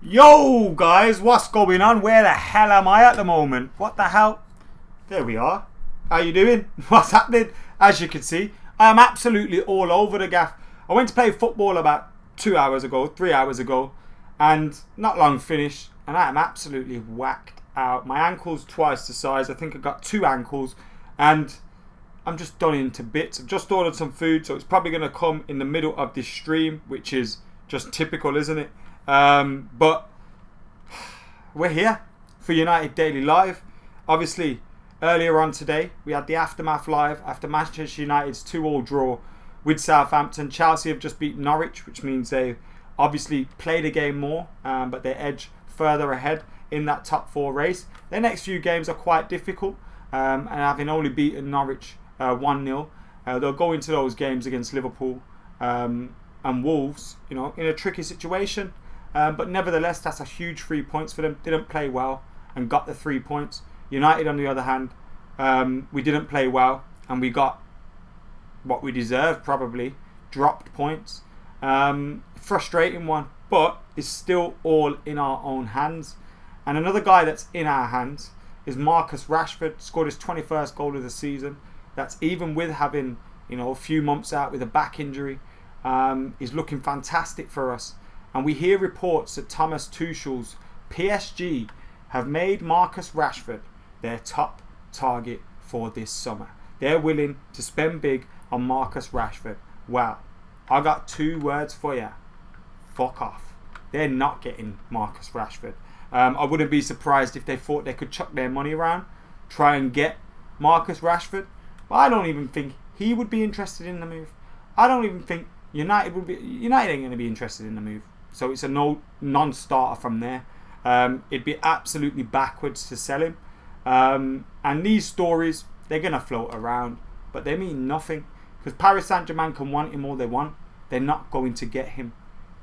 Yo guys, what's going on? Where the hell am I at the moment? What the hell? There we are. How you doing? What's happening? As you can see, I am absolutely all over the gaff. I went to play football about 3 hours ago, and not long finished, and I am absolutely whacked out. My ankle's twice the size. I think I got 2 ankles, and I'm just done into bits. I've just ordered some food, so it's probably going to come in the middle of this stream, which is just typical, isn't it? But we're here for United Daily Live. Obviously, earlier on today, we had the Aftermath Live after Manchester United's 2-2 draw with Southampton. Chelsea have just beaten Norwich, which means they obviously played a game more, but they edge further ahead in that top 4 race. Their next few games are quite difficult, and having only beaten Norwich 1-0, they'll go into those games against Liverpool and Wolves, in a tricky situation. But nevertheless, that's a huge 3 points for them. Didn't play well and got the 3 points. United, on the other hand, we didn't play well and we got what we deserved, probably. Dropped points. Frustrating one, but it's still all in our own hands. And another guy that's in our hands is Marcus Rashford. Scored his 21st goal of the season. That's even with having a few months out with a back injury. He's looking fantastic for us. And we hear reports that Thomas Tuchel's PSG have made Marcus Rashford their top target for this summer. They're willing to spend big on Marcus Rashford. Well, I got 2 words for you. Fuck off. They're not getting Marcus Rashford. I wouldn't be surprised if they thought they could chuck their money around, try and get Marcus Rashford. But I don't even think he would be interested in the move. I don't even think United ain't going to be interested in the move. So it's a non-starter from there. It'd be absolutely backwards to sell him. And these stories, they're going to float around, but they mean nothing. Because Paris Saint-Germain can want him all they want. They're not going to get him.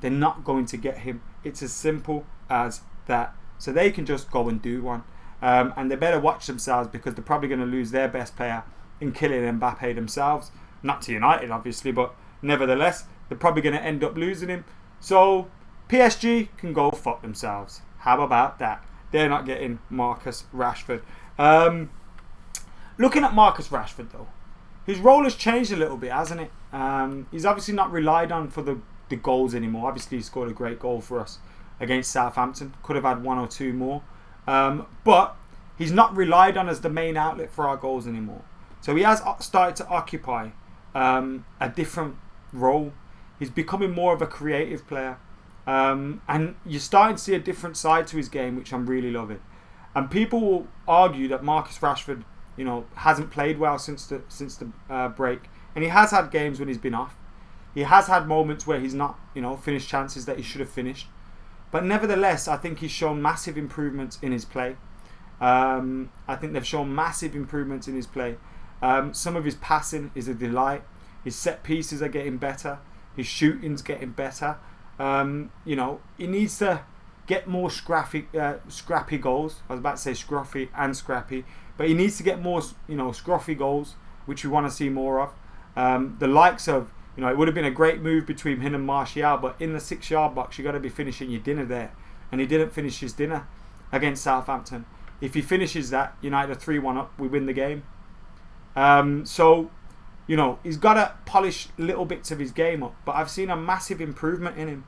They're not going to get him. It's as simple as that. So they can just go and do one. And they better watch themselves, because they're probably going to lose their best player in Kylian Mbappe themselves. Not to United, obviously, but nevertheless, they're probably going to end up losing him. So PSG can go fuck themselves. How about that? They're not getting Marcus Rashford. Looking at Marcus Rashford, though, his role has changed a little bit, hasn't it? He's obviously not relied on for the goals anymore. Obviously, he scored a great goal for us against Southampton. Could have had 1 or 2 more. But he's not relied on as the main outlet for our goals anymore. So he has started to occupy a different role. He's becoming more of a creative player. And you're starting to see a different side to his game, which I'm really loving. And people will argue that Marcus Rashford, hasn't played well since the break. And he has had games when he's been off. He has had moments where he's not, finished chances that he should have finished. But nevertheless, I think he's shown massive improvements in his play. I think they've shown massive improvements in his play. Some of his passing is a delight. His set pieces are getting better. His shooting's getting better. He needs to get more scrappy goals. I was about to say scruffy and scrappy, but he needs to get more, scruffy goals, which we want to see more of. The likes of, it would have been a great move between him and Martial, but in the 6-yard box, you got to be finishing your dinner there, and he didn't finish his dinner against Southampton. If he finishes that, United are 3-1 up, we win the game. So he's got to polish little bits of his game up, but I've seen a massive improvement in him.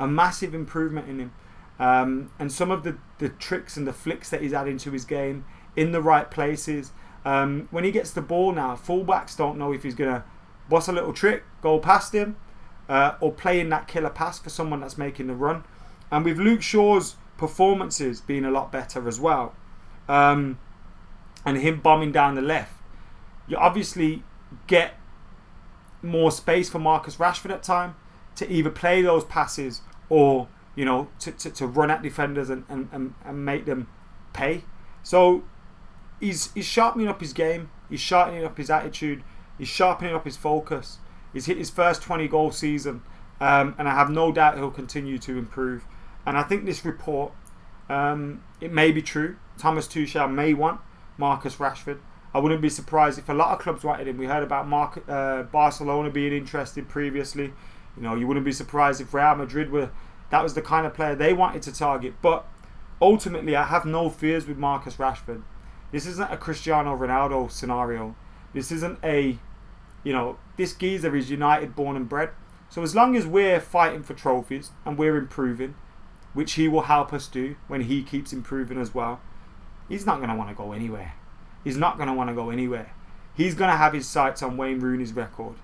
And some of the tricks and the flicks that he's adding to his game in the right places. When he gets the ball now, fullbacks don't know if he's going to bust a little trick, go past him, or play in that killer pass for someone that's making the run. And with Luke Shaw's performances being a lot better as well, and him bombing down the left, you obviously get more space for Marcus Rashford at time to either play those passes or to run at defenders and make them pay. So he's sharpening up his game, he's sharpening up his attitude, he's sharpening up his focus. He's hit his first 20-goal season, and I have no doubt he'll continue to improve. And I think this report, it may be true. Thomas Tuchel may want Marcus Rashford. I wouldn't be surprised if a lot of clubs wanted him. We heard about Barcelona being interested previously. You wouldn't be surprised if Real Madrid were That was the kind of player they wanted to target. But ultimately, I have no fears with Marcus Rashford. This isn't a Cristiano Ronaldo scenario. This isn't a, this geezer is United born and bred. So as long as we're fighting for trophies and we're improving, which he will help us do when he keeps improving as well, he's not going to want to go anywhere. He's not going to want to go anywhere. He's going to have his sights on Wayne Rooney's record,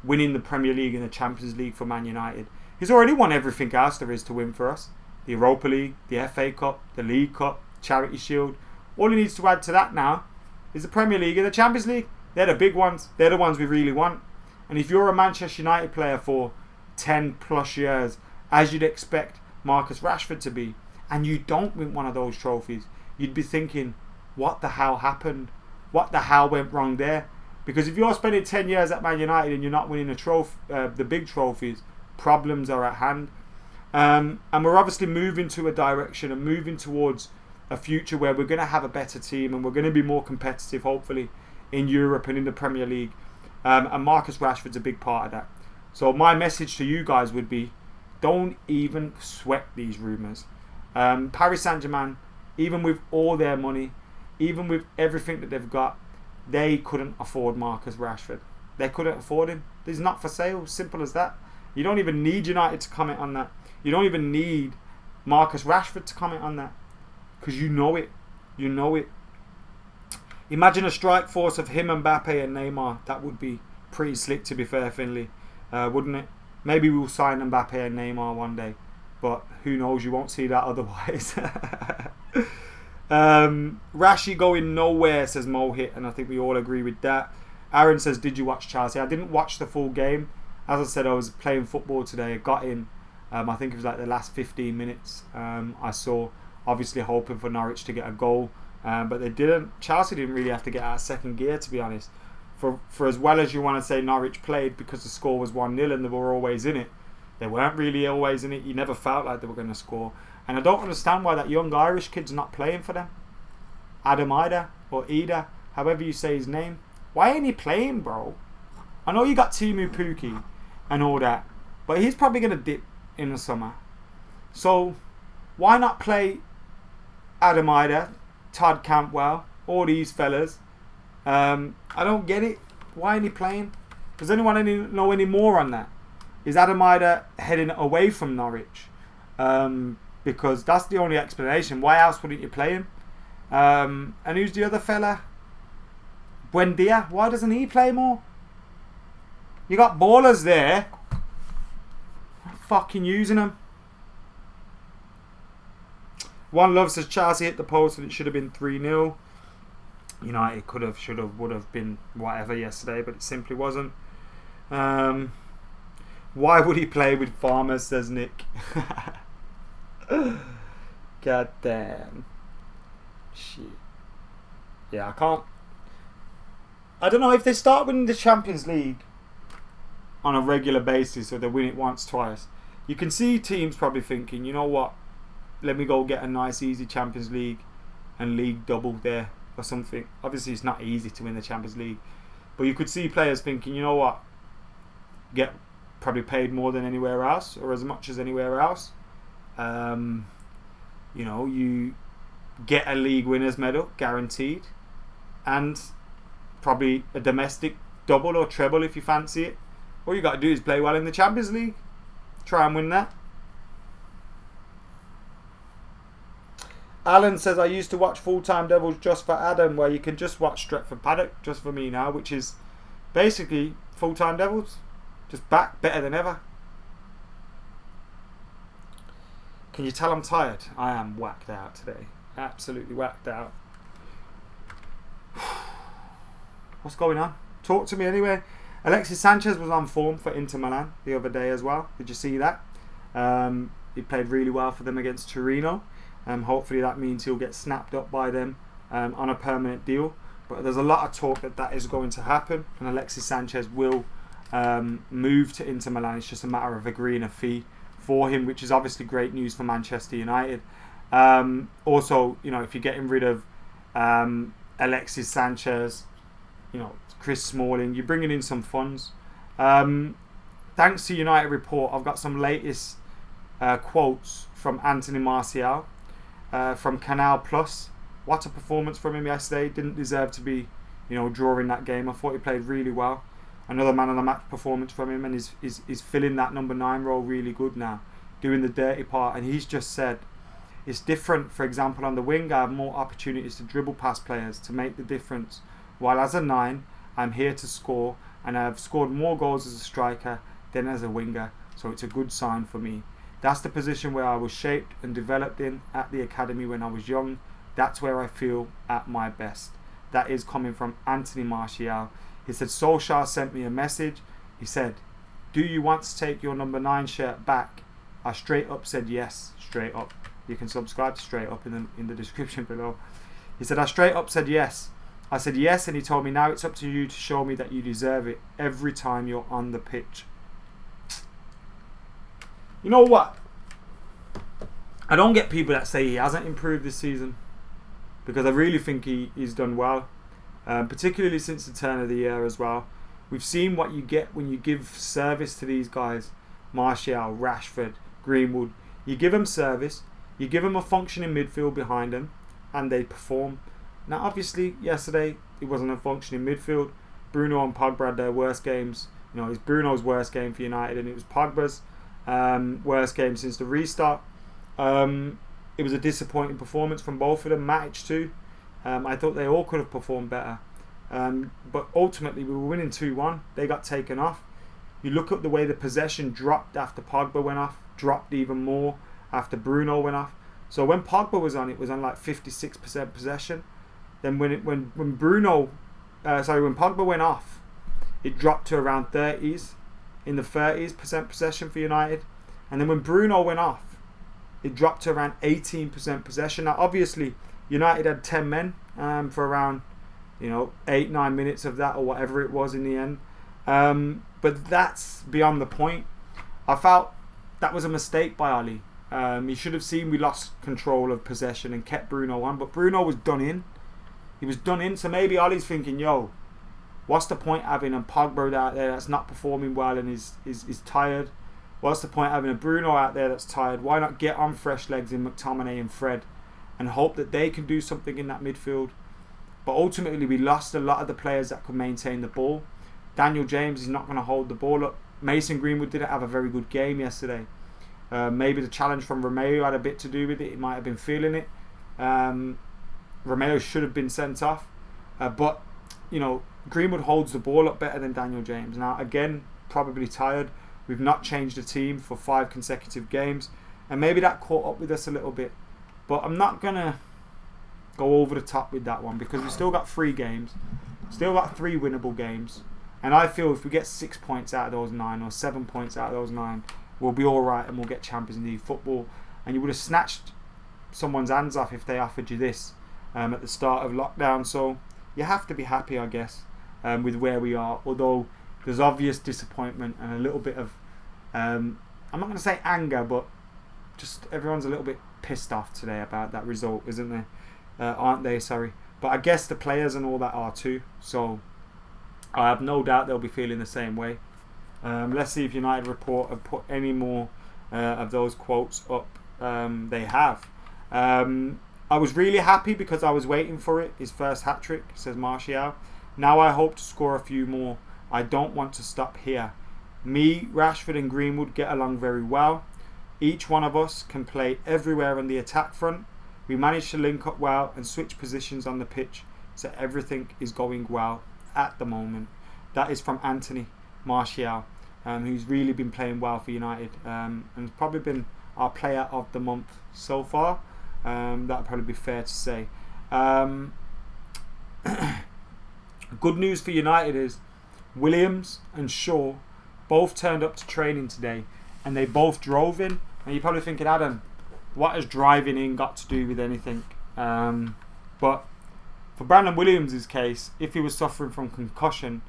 winning the Premier League and the Champions League for Man United. He's already won everything else there is to win for us. The Europa League, the FA Cup, the League Cup, Charity Shield. All he needs to add to that now is the Premier League and the Champions League. They're the big ones. They're the ones we really want. And if you're a Manchester United player for 10 plus years, as you'd expect Marcus Rashford to be, and you don't win one of those trophies, you'd be thinking, what the hell happened? What the hell went wrong there? Because if you're spending 10 years at Man United and you're not winning the big trophies, problems are at hand. And we're obviously moving to a direction and moving towards a future where we're going to have a better team and we're going to be more competitive, hopefully, in Europe and in the Premier League. And Marcus Rashford's a big part of that. So my message to you guys would be, don't even sweat these rumours. Paris Saint-Germain, even with all their money, even with everything that they've got, they couldn't afford Marcus Rashford. They couldn't afford him. He's not for sale. Simple as that. You don't even need United to comment on that. You don't even need Marcus Rashford to comment on that. Because you know it. You know it. Imagine a strike force of him, Mbappe and Neymar. That would be pretty slick, to be fair, Finley. Wouldn't it? Maybe we'll sign Mbappe and Neymar one day. But who knows? You won't see that otherwise. Rashi going nowhere, says Mohit, and I think we all agree with that. Aaron says, did you watch Chelsea? I didn't watch the full game. As I said, I was playing football today. I got in. I think it was like the last 15 minutes. I saw, obviously hoping for Norwich to get a goal. But they didn't. Chelsea didn't really have to get out of second gear, to be honest. For as well as you want to say Norwich played, because the score was 1-0 and they were always in it, they weren't really always in it. You never felt like they were going to score. And I don't understand why that young Irish kid's not playing for them. AdamMcKola or Ida, however you say his name. Why ain't he playing, bro? I know you got Timu Pukki and all that, but he's probably going to dip in the summer. So why not play AdamMcKola, Todd Cantwell, all these fellas? I don't get it. Why ain't he playing? Does anyone know any more on that? Is AdamMcKola heading away from Norwich? Because that's the only explanation. Why else wouldn't you play him? And who's the other fella? Buendia. Why doesn't he play more? You got ballers there. Not fucking using them. One Love says Chelsea hit the post and it should have been 3-0. United could have, should have, would have been whatever yesterday, but it simply wasn't. Why would he play with Farmers, says Nick. God damn. Shit. Yeah, I don't know, if they start winning the Champions League on a regular basis, or they win it once, twice, you can see teams probably thinking, you know what, let me go get a nice easy Champions League and league double there or something. Obviously it's not easy to win the Champions League, but you could see players thinking, you know what, get probably paid more than anywhere else, or as much as anywhere else. You get a league winners medal guaranteed, and probably a domestic double or treble if you fancy it. All you got to do is play well in the Champions League, try and win that. Alan says, I used to watch Full Time Devils just for Adam, where you can just watch Stretford Paddock just for me now, which is basically Full Time Devils, just back better than ever. Can you tell I'm tired? I am whacked out today. Absolutely whacked out. What's going on? Talk to me anyway. Alexis Sanchez was on form for Inter Milan the other day as well. Did you see that? He played really well for them against Torino. Hopefully that means he'll get snapped up by them on a permanent deal. But there's a lot of talk that is going to happen, and Alexis Sanchez will move to Inter Milan. It's just a matter of agreeing a fee for him, which is obviously great news for Manchester United. Also, if you're getting rid of Alexis Sanchez, Chris Smalling, you're bringing in some funds. Thanks to United Report, I've got some latest quotes from Anthony Martial from Canal Plus. What a performance from him yesterday. Didn't deserve to be, drawing that game. I thought he played really well. Another man of the match performance from him, and he's filling that number 9 role really good now, doing the dirty part. And he's just said it's different. For example, on the wing, I have more opportunities to dribble past players to make the difference. While as a 9, I'm here to score, and I've scored more goals as a striker than as a winger. So it's a good sign for me. That's the position where I was shaped and developed in at the academy when I was young. That's where I feel at my best. That is coming from Anthony Martial. He said, Solskjaer sent me a message. He said, do you want to take your number 9 shirt back? I straight up said yes, straight up. You can subscribe to Straight Up in the description below. He said, I straight up said yes. I said yes, and he told me, now it's up to you to show me that you deserve it every time you're on the pitch. You know what? I don't get people that say he hasn't improved this season, because I really think he's done well, particularly since the turn of the year as well. We've seen what you get when you give service to these guys. Martial, Rashford, Greenwood. You give them service, you give them a functioning midfield behind them, and they perform. Now obviously yesterday it wasn't a functioning midfield. Bruno and Pogba had their worst games. It's Bruno's worst game for United, and it was Pogba's worst game since the restart. It was a disappointing performance from both of them. Matic too. I thought they all could have performed better. But ultimately we were winning 2-1. They got taken off. You look at the way the possession dropped after Pogba went off, dropped even more after Bruno went off. So when Pogba was on, it was on like 56% possession. Then when Pogba went off, it dropped to around 30s, in the 30% possession for United. And then when Bruno went off, it dropped to around 18% possession. Now obviously United had 10 men for around 8-9 minutes of that, or whatever it was in the end. But that's beyond the point. I felt that was a mistake by Oli. He should have seen we lost control of possession and kept Bruno on, but Bruno was done in. He was done in, so maybe Oli's thinking, what's the point having a Pogba out there that's not performing well and is tired? What's the point having a Bruno out there that's tired? Why not get on fresh legs in McTominay and Fred and hope that they can do something in that midfield? But ultimately we lost a lot of the players that could maintain the ball. Daniel James is not going to hold the ball up. Mason Greenwood didn't have a very good game yesterday. Maybe the challenge from Romeo had a bit to do with it. He might have been feeling it. Romeo should have been sent off. But Greenwood holds the ball up better than Daniel James. Now again, probably tired. We've not changed the team for 5 consecutive games, and maybe that caught up with us a little bit. But I'm not going to go over the top with that one, because we've still got 3 games. Still got 3 winnable games. And I feel if we get 6 points out of those 9 or 7 points out of those 9, we'll be alright and we'll get Champions League football. And you would have snatched someone's hands off if they offered you this at the start of lockdown. So you have to be happy, I guess, with where we are. Although there's obvious disappointment and a little bit of, I'm not going to say anger, but just everyone's a little bit pissed off today about that result, isn't they? Aren't they? Sorry. But I guess the players and all that are too. So I have no doubt they'll be feeling the same way. Let's see if United Report have put any more of those quotes up. They have. I was really happy because I was waiting for it. His first hat-trick, says Martial. Now I hope to score a few more. I don't want to stop here. Me, Rashford and Greenwood get along very well. Each one of us can play everywhere on the attack front. We managed to link up well and switch positions on the pitch, so everything is going well at the moment. That is from Anthony Martial, who's really been playing well for United, and has probably been our player of the month so far. That'd probably be fair to say. Good news for United is Williams and Shaw both turned up to training today, and they both drove in. And you're probably thinking, Adam, what has driving in got to do with anything? But for Brandon Williams' case, if he was suffering from concussion,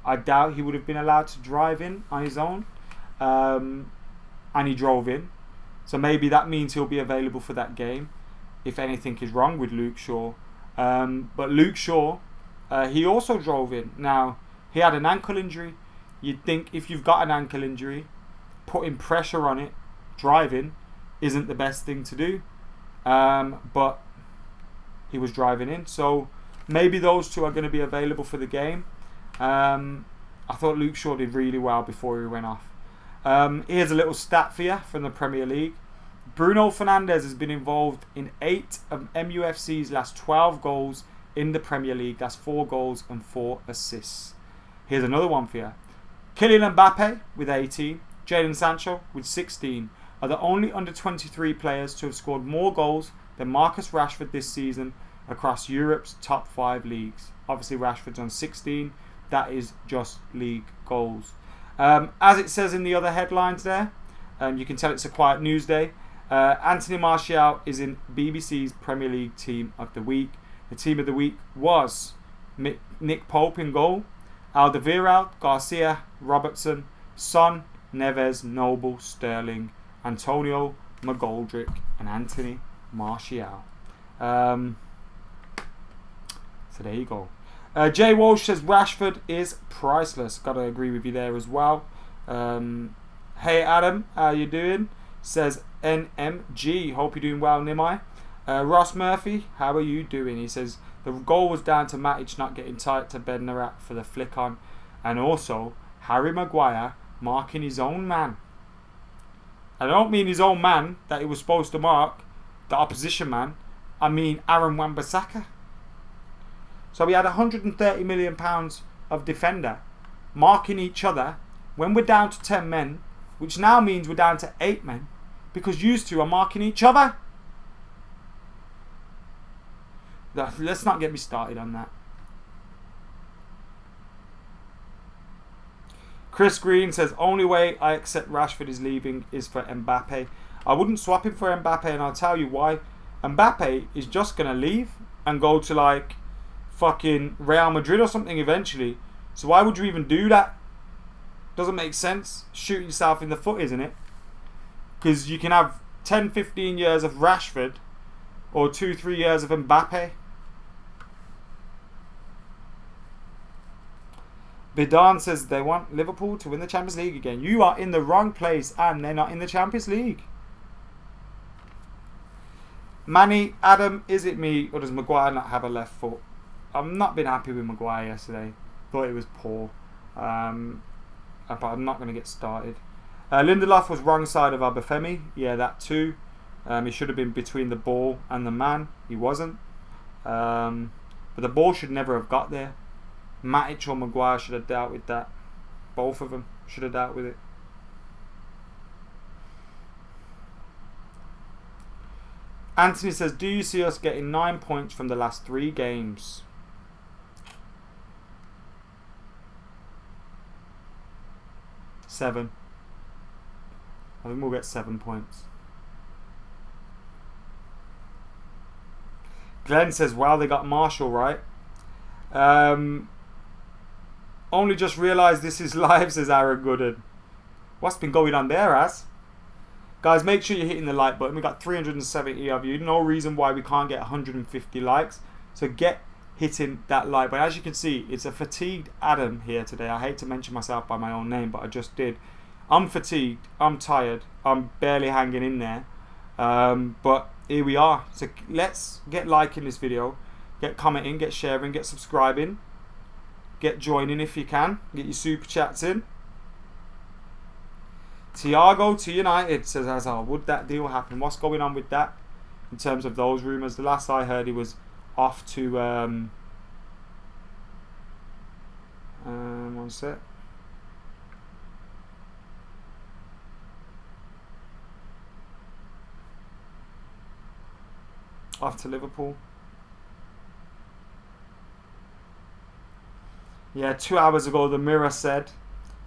I doubt he would have been allowed to drive in on his own. And he drove in. So maybe that means he'll be available for that game if anything is wrong with Luke Shaw. But Luke Shaw, he also drove in. Now, he had an ankle injury. You'd think if you've got an ankle injury, putting pressure on it, driving, isn't the best thing to do. But he was driving in, so maybe those two are going to be available for the game. I thought Luke Shaw did really well before he went off. Here's a little stat for you from the Premier League. Bruno Fernandes has been involved in 8 of MUFC's last 12 goals in the Premier League. That's 4 goals and 4 assists. Here's another one for you. Kylian Mbappe with 18, Jadon Sancho with 16 are the only under 23 players to have scored more goals than Marcus Rashford this season across Europe's top 5 leagues. Obviously Rashford's on 16. That is just league goals. As it says in the other headlines there, you can tell it's a quiet news day. Anthony Martial is in BBC's Premier League Team of the Week. The Team of the Week was Nick Pope in goal, Alderweireld, Garcia, Robertson, Son, Neves, Noble, Sterling, Antonio, McGoldrick and Anthony Martial. So there you go. Jay Walsh says Rashford is priceless. Got to agree with you there as well. Hey Adam, how you doing? Says NMG. Hope you're doing well, Nimai. Ross Murphy, how are you doing? He says the goal was down to Matic not getting tight to Bednarak for the flick on, and also Harry Maguire marking his own man. I don't mean his own man that he was supposed to mark, the opposition man. I mean Aaron Wan-Bissaka. So we had £130 million of defender marking each other when we're down to 10 men, which now means we're down to 8 men because you two are marking each other. Let's not get me started on that. Chris Green says, only way I accept Rashford is leaving is for Mbappe. I wouldn't swap him for Mbappe, and I'll tell you why. Mbappe is just going to leave and go to like fucking Real Madrid or something eventually. So why would you even do that? Doesn't make sense. Shoot yourself in the foot, isn't it? Because you can have 10-15 years of Rashford or 2-3 years of Mbappe. Bidan says they want Liverpool to win the Champions League again. You are in the wrong place and they're not in the Champions League. Manny, Adam, is it me or does Maguire not have a left foot? I've not been happy with Maguire yesterday. Thought it was poor. But I'm not going to get started. Lindelof was wrong side of Obafemi. Yeah, that too. He should have been between the ball and the man. He wasn't. But the ball should never have got there. Matic or Maguire should have dealt with that. Both of them should have dealt with it. Anthony says, do you see us getting 9 points from the last 3 games? Seven. I think we'll get 7 points. Glenn says, wow, they got Marshall right. Only just realised this is live, says Aaron Gooden. What's been going on there, Az? Guys, make sure you're hitting the like button. We got 370 of you. No reason why we can't get 150 likes. So get hitting that like button. As you can see, it's a fatigued Adam here today. I hate to mention myself by my own name, but I just did. I'm fatigued. I'm tired. I'm barely hanging in there. But here we are. So let's get liking this video. Get commenting, get sharing, get subscribing. Get joining if you can. Get your super chats in. Thiago to United, says Hazard. Would that deal happen? What's going on with that in terms of those rumours? The last I heard, he was off to one sec. Off to Liverpool. Yeah, 2 hours ago, the Mirror said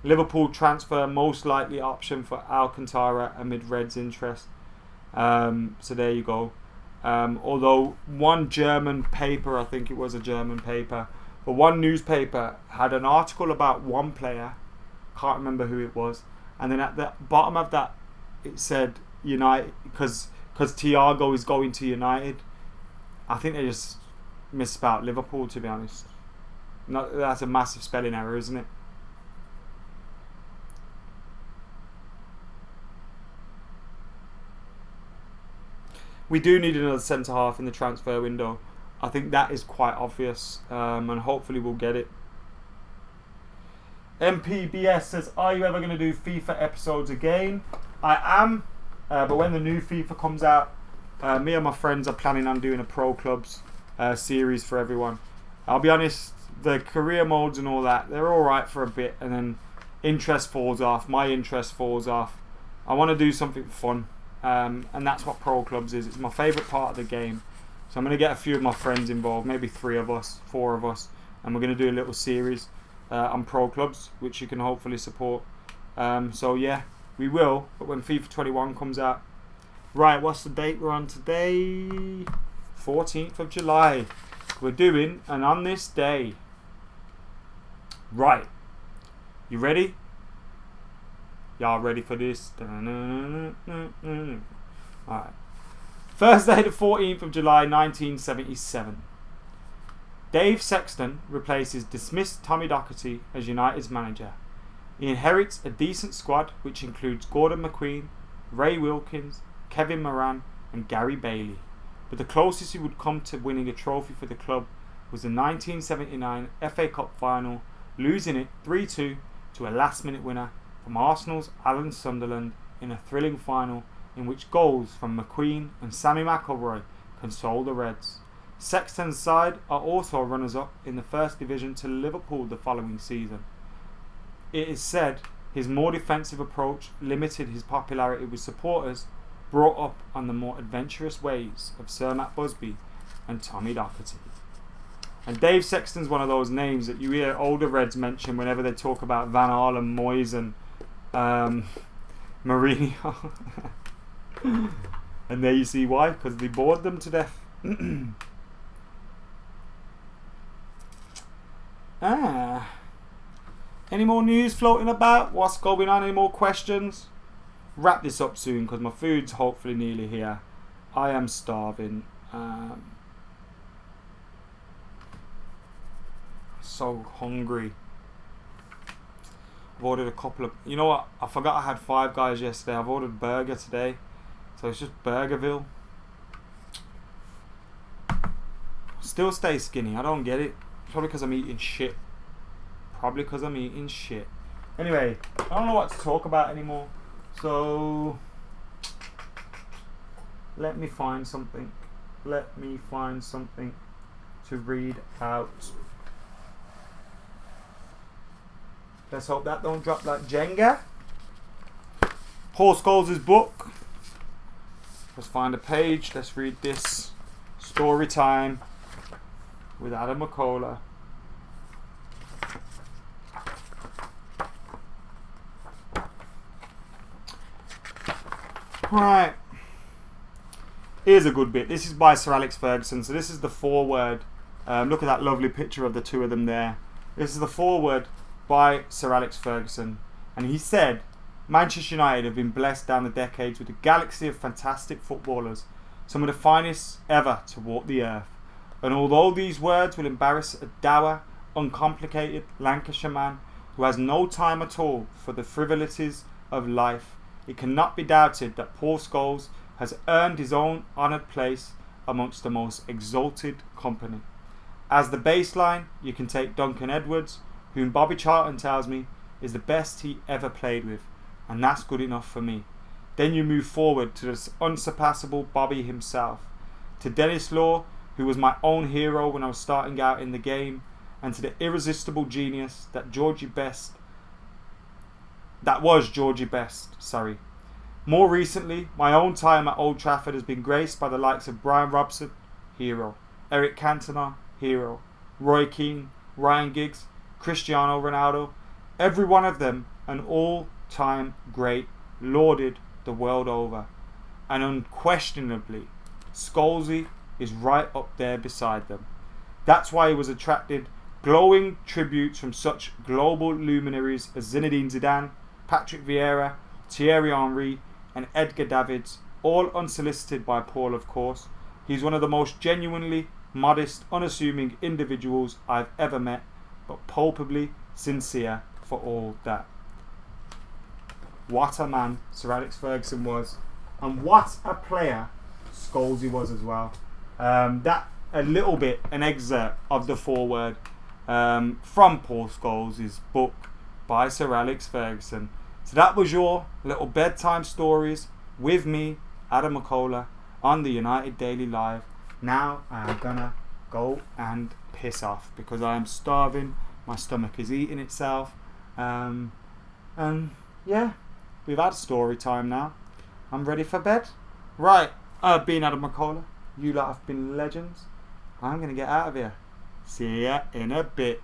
Liverpool transfer most likely option for Alcantara amid Red's interest. So there you go. Although one German paper, I think it was a German paper, but one newspaper had an article about one player, can't remember who it was, and then at the bottom of that it said United, because Thiago is going to United. I think they just misspelled Liverpool, to be honest. That's a massive spelling error, isn't it? we do need another centre-half in the transfer window. I think that is quite obvious, and hopefully we'll get it. MPBS says, are you ever going to do FIFA episodes again? I am, but when the new FIFA comes out, me and my friends are planning on doing a Pro Clubs series for everyone. I'll be honest, the career modes and all that, they're alright for a bit, and then interest falls off, my interest falls off. I want to do something fun, and that's what Pro Clubs is. It's my favourite part of the game. So I'm going to get a few of my friends involved, maybe 3 of us, 4 of us, and we're going to do a little series on Pro Clubs, which you can hopefully support. So yeah, we will, but when FIFA 21 comes out. Right, what's the date we're on today? 14th of July. We're doing an on this day. Right, you ready? Y'all ready for this? Alright. Thursday the 14th of July 1977. Dave Sexton replaces dismissed Tommy Docherty as United's manager. He inherits a decent squad which includes Gordon McQueen, Ray Wilkins, Kevin Moran and Gary Bailey. But the closest he would come to winning a trophy for the club was the 1979 FA Cup final, losing it 3-2 to a last-minute winner from Arsenal's Alan Sunderland in a thrilling final in which goals from McQueen and Sammy McElroy consoled the Reds. Sexton's side are also runners-up in the First Division to Liverpool the following season. It is said his more defensive approach limited his popularity with supporters brought up on the more adventurous ways of Sir Matt Busby and Tommy Docherty. And Dave Sexton's one of those names that you hear older Reds mention whenever they talk about Van Aalen, Moyes and Mourinho. And there you see why, because they bored them to death. Any more news floating about? What's going on? Any more questions? Wrap this up soon because my food's hopefully nearly here. I am starving. So hungry. I've ordered a couple of... You know what? I forgot I had Five Guys yesterday. I've ordered burger today. So it's just Burgerville. Still stay skinny. I don't get it. Probably because I'm eating shit. Anyway, I don't know what to talk about anymore. So... Let me find something to read out. Let's hope that don't drop like Jenga. Paul Scholes' book. Let's find a page. Let's read this. Story time with AdamMcKola. Right. Here's a good bit. This is by Sir Alex Ferguson. So this is the foreword. Look at that lovely picture of the two of them there. This is the foreword by Sir Alex Ferguson. And he said, Manchester United have been blessed down the decades with a galaxy of fantastic footballers, some of the finest ever to walk the earth. And although these words will embarrass a dour, uncomplicated Lancashire man who has no time at all for the frivolities of life, it cannot be doubted that Paul Scholes has earned his own honoured place amongst the most exalted company. As the baseline, you can take Duncan Edwards, whom Bobby Charlton tells me is the best he ever played with, and that's good enough for me. Then you move forward to the unsurpassable Bobby himself, to Dennis Law, who was my own hero when I was starting out in the game, and to the irresistible genius that was Georgie Best. More recently, my own time at Old Trafford has been graced by the likes of Brian Robson, hero, Eric Cantona, hero, Roy Keane, Ryan Giggs, Cristiano Ronaldo, every one of them an all-time great, lauded the world over. And unquestionably, Scholesy is right up there beside them. That's why he was attracted glowing tributes from such global luminaries as Zinedine Zidane, Patrick Vieira, Thierry Henry and Edgar Davids, all unsolicited by Paul, of course. He's one of the most genuinely modest, unassuming individuals I've ever met, but palpably sincere for all that. What a man Sir Alex Ferguson was, and what a player Scholes he was as well. That a little bit, an excerpt of the foreword from Paul Scholes' book by Sir Alex Ferguson. So that was your little bedtime stories with me, AdamMcKola, on the United Daily Live. Now I am gonna go and piss off because I am starving. My stomach is eating itself. And yeah, we've had story time now. I'm ready for bed. Right, I've been AdamMcKola. You lot have been legends. I'm gonna get out of here. See ya in a bit.